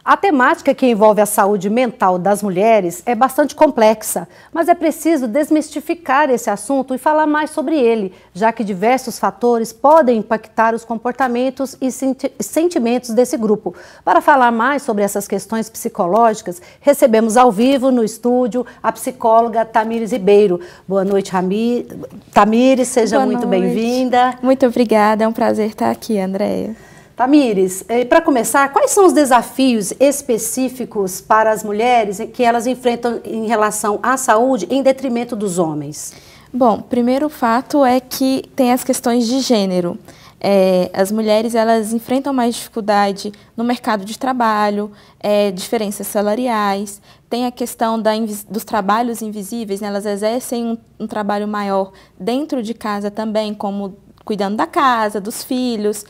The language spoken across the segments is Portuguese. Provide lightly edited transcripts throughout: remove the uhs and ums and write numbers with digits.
A temática que envolve a saúde mental das mulheres é bastante complexa, mas é preciso desmistificar esse assunto e falar mais sobre ele, já que diversos fatores podem impactar os comportamentos e sentimentos desse grupo. Para falar mais sobre essas questões psicológicas, recebemos ao vivo no estúdio a psicóloga Tamires Ribeiro. Boa noite, Tamires, seja muito bem-vinda. Muito obrigada, é um prazer estar aqui, Andréia. Tamires, para começar, quais são os desafios específicos para as mulheres que elas enfrentam em relação à saúde em detrimento dos homens? Bom, primeiro fato é que tem as questões de gênero. As mulheres elas enfrentam mais dificuldade no mercado de trabalho, diferenças salariais, tem a questão dos trabalhos invisíveis, né? Elas exercem um trabalho maior dentro de casa também, como cuidando da casa, dos filhos,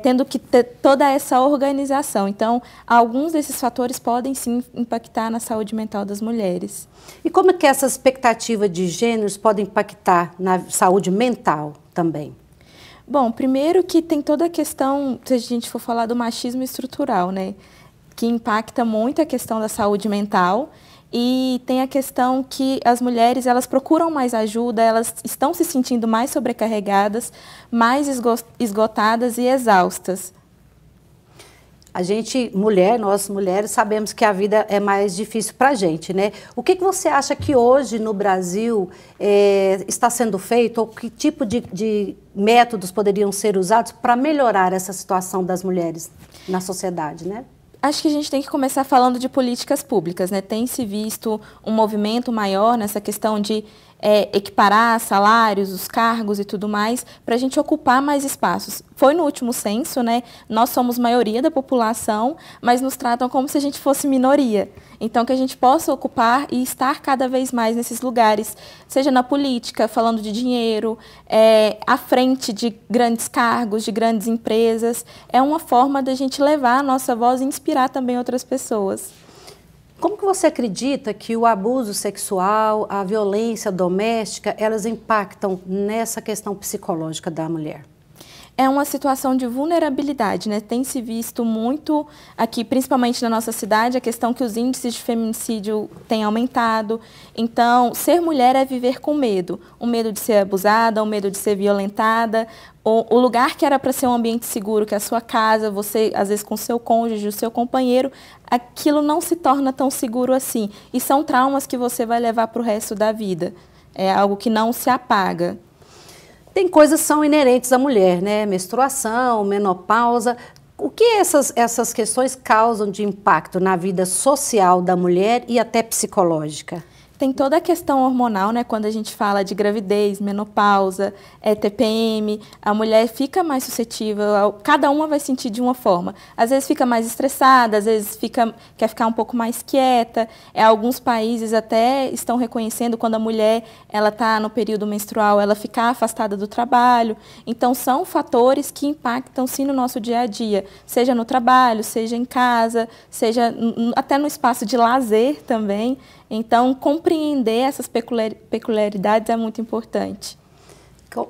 tendo que ter toda essa organização. Então, alguns desses fatores podem sim impactar na saúde mental das mulheres. E como é que essa expectativa de gêneros pode impactar na saúde mental também? Bom, primeiro que tem toda a questão, se a gente for falar do machismo estrutural, né, que impacta muito a questão da saúde mental. E tem a questão que as mulheres, elas procuram mais ajuda, elas estão se sentindo mais sobrecarregadas, mais esgotadas e exaustas. A gente, nós mulheres, sabemos que a vida é mais difícil para a gente, né? O que você acha que hoje no Brasil está sendo feito, ou que tipo de métodos poderiam ser usados para melhorar essa situação das mulheres na sociedade, né? Acho que a gente tem que começar falando de políticas públicas, né? Tem se visto um movimento maior nessa questão de equiparar salários, os cargos e tudo mais, para a gente ocupar mais espaços. Foi no último censo, né? Nós somos maioria da população, mas nos tratam como se a gente fosse minoria. Então, que a gente possa ocupar e estar cada vez mais nesses lugares, seja na política, falando de dinheiro, à frente de grandes cargos, de grandes empresas. É uma forma da gente levar a nossa voz e inspirar também outras pessoas. Como que você acredita que o abuso sexual, a violência doméstica, elas impactam nessa questão psicológica da mulher? É uma situação de vulnerabilidade, né? Tem se visto muito aqui, principalmente na nossa cidade, a questão que os índices de feminicídio têm aumentado. Então, ser mulher é viver com medo. O medo de ser abusada, o medo de ser violentada. O lugar que era para ser um ambiente seguro, que é a sua casa, você, às vezes, com o seu cônjuge, o seu companheiro, aquilo não se torna tão seguro assim. E são traumas que você vai levar para o resto da vida. É algo que não se apaga. Tem coisas que são inerentes à mulher, né? Menstruação, menopausa. O que essas questões causam de impacto na vida social da mulher e até psicológica? Tem toda a questão hormonal, né? Quando a gente fala de gravidez, menopausa, TPM, a mulher fica mais suscetível, cada uma vai sentir de uma forma. Às vezes fica mais estressada, às vezes quer ficar um pouco mais quieta. Alguns países até estão reconhecendo quando a mulher está no período menstrual, ela ficar afastada do trabalho. Então, são fatores que impactam sim no nosso dia a dia, seja no trabalho, seja em casa, seja até no espaço de lazer também. Então, compreender essas peculiaridades é muito importante.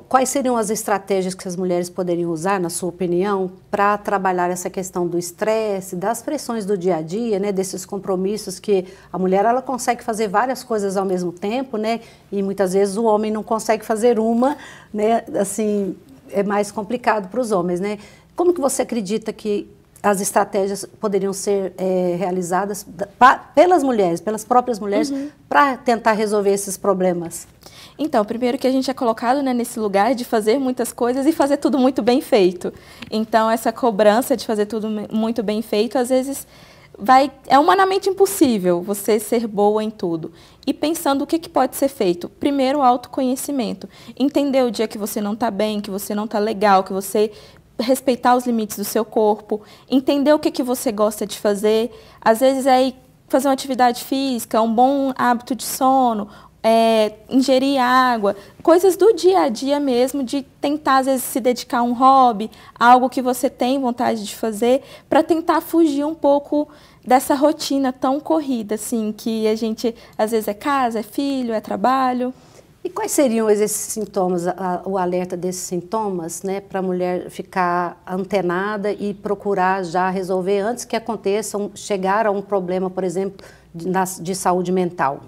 Quais seriam as estratégias que as mulheres poderiam usar, na sua opinião, para trabalhar essa questão do estresse, das pressões do dia a dia, né, desses compromissos que a mulher ela consegue fazer várias coisas ao mesmo tempo, né, e muitas vezes o homem não consegue fazer uma, né, assim, é mais complicado para os homens, né? Como que você acredita que as estratégias poderiam ser realizadas pelas mulheres, pelas próprias mulheres, para tentar resolver esses problemas? Então, primeiro que a gente é colocado, né, nesse lugar de fazer muitas coisas e fazer tudo muito bem feito. Então, essa cobrança de fazer tudo muito bem feito, às vezes, é humanamente impossível você ser boa em tudo. E pensando o que pode ser feito. Primeiro, o autoconhecimento. Entender o dia que você não está bem, que você não está legal, que você respeitar os limites do seu corpo, entender o que você gosta de fazer. Às vezes é fazer uma atividade física, um bom hábito de sono, ingerir água, coisas do dia a dia mesmo, de tentar às vezes se dedicar a um hobby, algo que você tem vontade de fazer, para tentar fugir um pouco dessa rotina tão corrida, assim, que a gente às vezes é casa, é filho, é trabalho. E quais seriam esses sintomas, o alerta desses sintomas, né, para a mulher ficar antenada e procurar já resolver antes que aconteça, chegar a um problema, por exemplo, de saúde mental?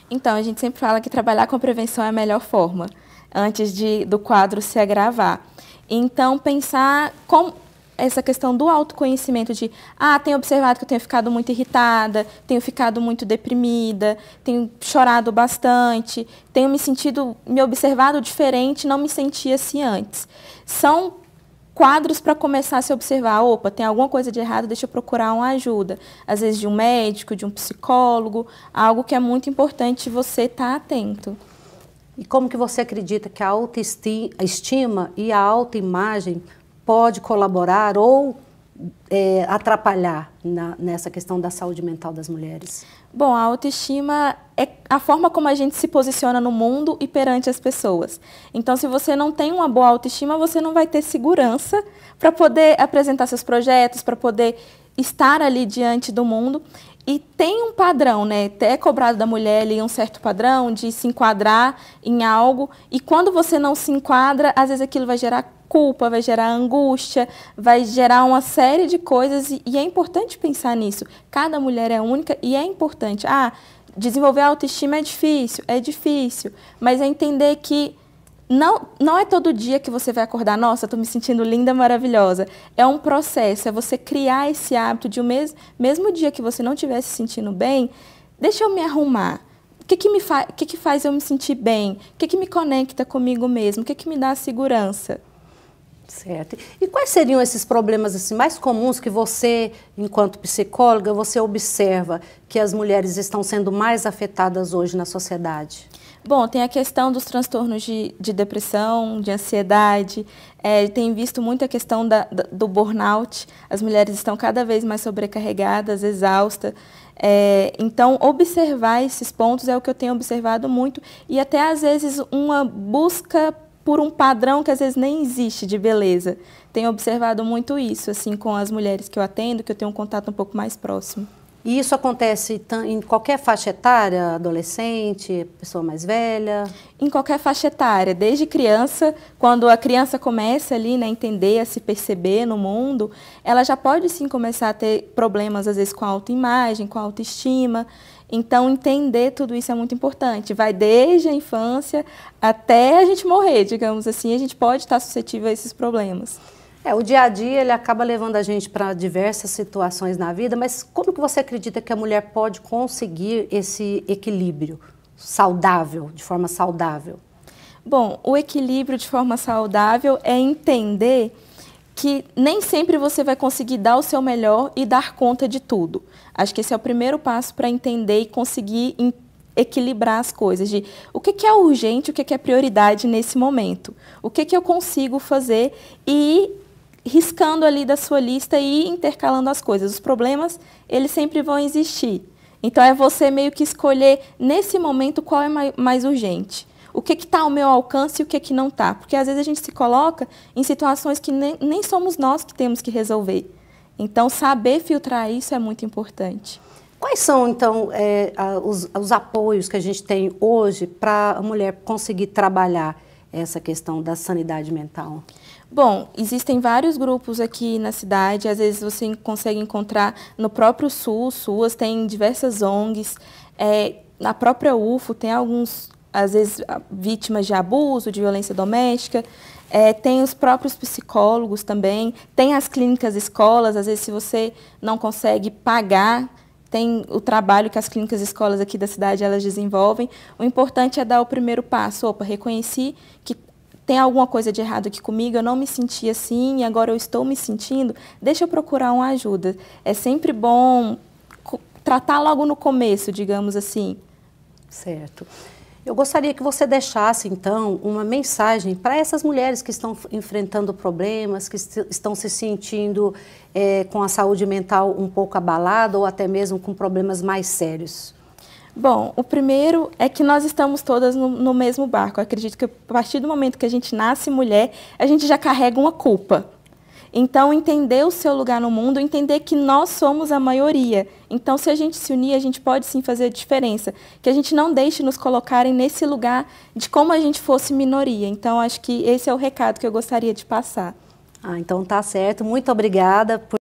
Então, a gente sempre fala que trabalhar com prevenção é a melhor forma, antes do quadro se agravar. Então, pensar como essa questão do autoconhecimento de, tenho observado que eu tenho ficado muito irritada, tenho ficado muito deprimida, tenho chorado bastante, tenho me observado diferente, não me sentia assim antes. São quadros para começar a se observar, opa, tem alguma coisa de errado, deixa eu procurar uma ajuda. Às vezes de um médico, de um psicólogo, algo que é muito importante você estar atento. E como que você acredita que a autoestima e a autoimagem pode colaborar ou atrapalhar nessa questão da saúde mental das mulheres? Bom, a autoestima é a forma como a gente se posiciona no mundo e perante as pessoas. Então, se você não tem uma boa autoestima, você não vai ter segurança para poder apresentar seus projetos, para poder estar ali diante do mundo. E tem um padrão, né? É cobrado da mulher ali um certo padrão de se enquadrar em algo. E quando você não se enquadra, às vezes aquilo vai gerar culpa, vai gerar angústia, vai gerar uma série de coisas. E é importante pensar nisso. Cada mulher é única e é importante. Desenvolver a autoestima é difícil. Mas é entender que não é todo dia que você vai acordar, nossa, estou me sentindo linda, maravilhosa. É um processo, é você criar esse hábito de mesmo dia que você não estiver se sentindo bem, deixa eu me arrumar. O que faz eu me sentir bem? O que me conecta comigo mesmo? O que me dá segurança? Certo. E quais seriam esses problemas assim, mais comuns que você, enquanto psicóloga, você observa que as mulheres estão sendo mais afetadas hoje na sociedade? Bom, tem a questão dos transtornos de depressão, de ansiedade, tem visto muito a questão do burnout, as mulheres estão cada vez mais sobrecarregadas, exaustas, então observar esses pontos é o que eu tenho observado muito e até às vezes uma busca por um padrão que às vezes nem existe de beleza. Tenho observado muito isso, assim, com as mulheres que eu atendo, que eu tenho um contato um pouco mais próximo. E isso acontece em qualquer faixa etária, adolescente, pessoa mais velha? Em qualquer faixa etária, desde criança, quando a criança começa ali, né, a entender, a se perceber no mundo, ela já pode sim começar a ter problemas, às vezes, com a autoimagem, com a autoestima. Então, entender tudo isso é muito importante. Vai desde a infância até a gente morrer, digamos assim, a gente pode estar suscetível a esses problemas. O dia a dia ele acaba levando a gente para diversas situações na vida, mas como que você acredita que a mulher pode conseguir esse equilíbrio saudável, de forma saudável? Bom, o equilíbrio de forma saudável é entender que nem sempre você vai conseguir dar o seu melhor e dar conta de tudo. Acho que esse é o primeiro passo para entender e conseguir equilibrar as coisas, de o que é urgente, o que é prioridade nesse momento, o que eu consigo fazer e riscando ali da sua lista e intercalando as coisas. Os problemas, eles sempre vão existir. Então, é você meio que escolher, nesse momento, qual é mais urgente. O que está ao meu alcance e o que não está. Porque, às vezes, a gente se coloca em situações que nem somos nós que temos que resolver. Então, saber filtrar isso é muito importante. Quais são, então, os apoios que a gente tem hoje para a mulher conseguir trabalhar essa questão da sanidade mental? Bom, existem vários grupos aqui na cidade, às vezes você consegue encontrar no próprio SUAS, tem diversas ONGs, na própria UFO tem alguns, às vezes, vítimas de abuso, de violência doméstica, tem os próprios psicólogos também, tem as clínicas escolas, às vezes se você não consegue pagar, tem o trabalho que as clínicas escolas aqui da cidade elas desenvolvem. O importante é dar o primeiro passo. Opa, reconheci que tem alguma coisa de errado aqui comigo, eu não me senti assim e agora eu estou me sentindo, deixa eu procurar uma ajuda. É sempre bom tratar logo no começo, digamos assim. Certo. Eu gostaria que você deixasse, então, uma mensagem para essas mulheres que estão enfrentando problemas, que estão se sentindo com a saúde mental um pouco abalada ou até mesmo com problemas mais sérios. Bom, o primeiro é que nós estamos todas no mesmo barco. Eu acredito que a partir do momento que a gente nasce mulher, a gente já carrega uma culpa. Então, entender o seu lugar no mundo, entender que nós somos a maioria. Então, se a gente se unir, a gente pode sim fazer a diferença. Que a gente não deixe nos colocarem nesse lugar de como a gente fosse minoria. Então, acho que esse é o recado que eu gostaria de passar. Então tá certo. Muito obrigada por